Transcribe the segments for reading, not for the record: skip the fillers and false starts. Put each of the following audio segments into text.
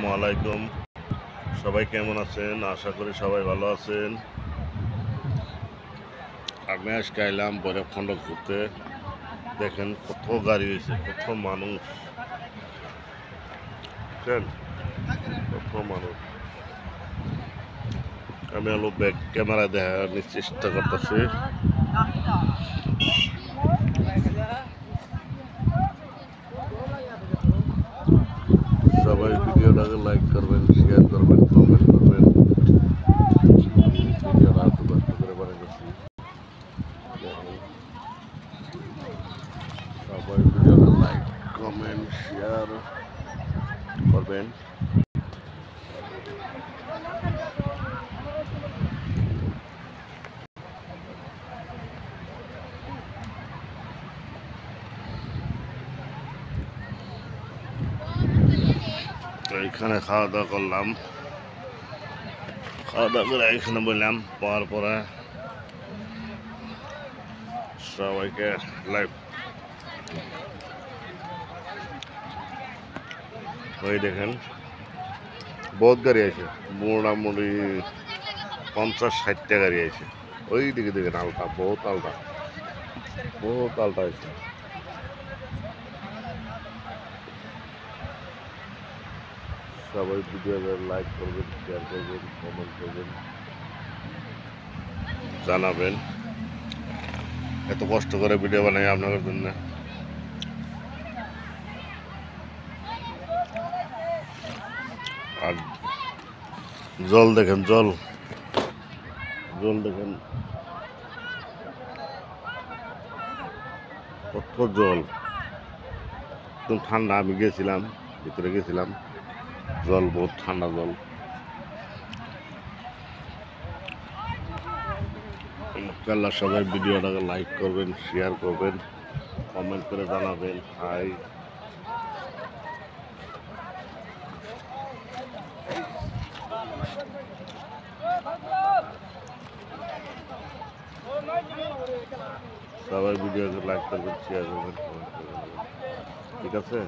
আসসালামু আলাইকুম। সবাই কেমন আছেন? আশা করি সবাই ভালো আছেন। আমি আজকে এলাম ভৈরবখণ্ড ঘুরতে। দেখেন কত গাড়ি হয়েছে, কত মানুষ, কত মানুষ। আমি হলো ব্যাক ক্যামেরা দেখার চেষ্টা করতেছি। সবাই ভিডিওটাকে লাইক করবেন, শেয়ার করবেন, কমেন্ট করবেন। ভিডিওটা এত কষ্ট করে বানাইতেছি, সবাই ভিডিওটা লাইক কমেন্ট শেয়ার করবেন। এখানে খাওয়া দাওয়া করলাম, খাওয়া দাওয়া করে এখানে বললাম পাওয়ার পরে সবাইকে লাইভ ওই দেখেন বহুত গাড়ি আছে, মোটামুটি 50-60টা গাড়ি আছে। ওই দিকে দেখেন আলটা, বহুত আলটা আছে। সবাই ভিডিও লাইক করবেন, শেয়ার করবেন, কমেন্ট করবেন, জানাবেন। এত কষ্ট করে ভিডিও বানাই আপনাদের জন্য। আর জল দেখেন, জল দেখেন কত জল, একদম ঠান্ডা। আমি গেছিলাম, ভিতরে গেছিলাম, জল বহুত ঠান্ডা জল। আল্লাহ সবাই ভিডিওটাকে লাইক করবেন, শেয়ার করবেন, কমেন্ট করে জানাবেন হাই। সবাই ভিডিওকে লাইক করবেন, শেয়ার করবেন, কমেন্ট করে জানাবেন। ঠিক আছে?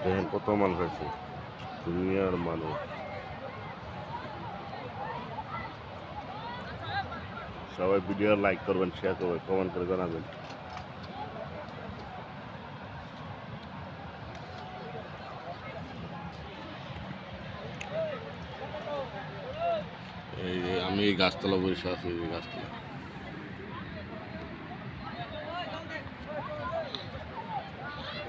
দেখেন কত মানুষ আছে, দুনিয়ার মানুষ। সবাই ভিডিও লাইক করবেন, শেয়ার করবেন, কমেন্ট করে জানাবেন। এই যে আমি এই গাছতলা বসে আছি, এই গাছতলা।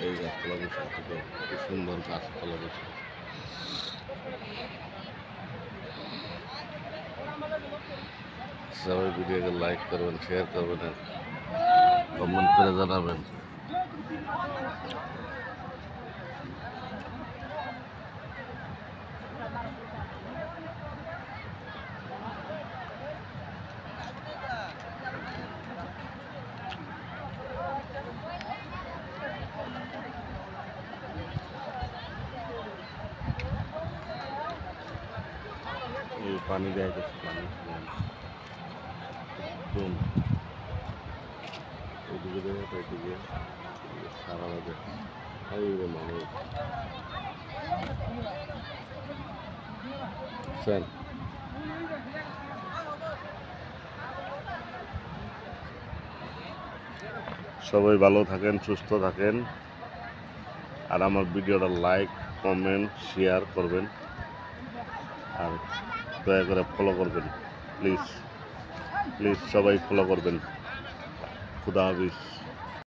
এই গাছতলা বসে আছে, তো কি সুন্দর গাছতলা বসে আছে। সবাই ভিডিওকে লাইক করবেন, শেয়ার করবেন, কমেন্ট করে জানাবেন। এই পানি দেওয়া যাচ্ছে, পানি একদম এদিকে দেখো, এদিকে সারা বাজে মানুষ। সবাই ভালো থাকেন, সুস্থ থাকেন, আর আমার ভিডিওটা লাইক কমেন্ট শেয়ার করবেন, আর দয়া করে ফলো করবেন। প্লিজ সবাই ফলো করবেন। খুদা হাফিজ।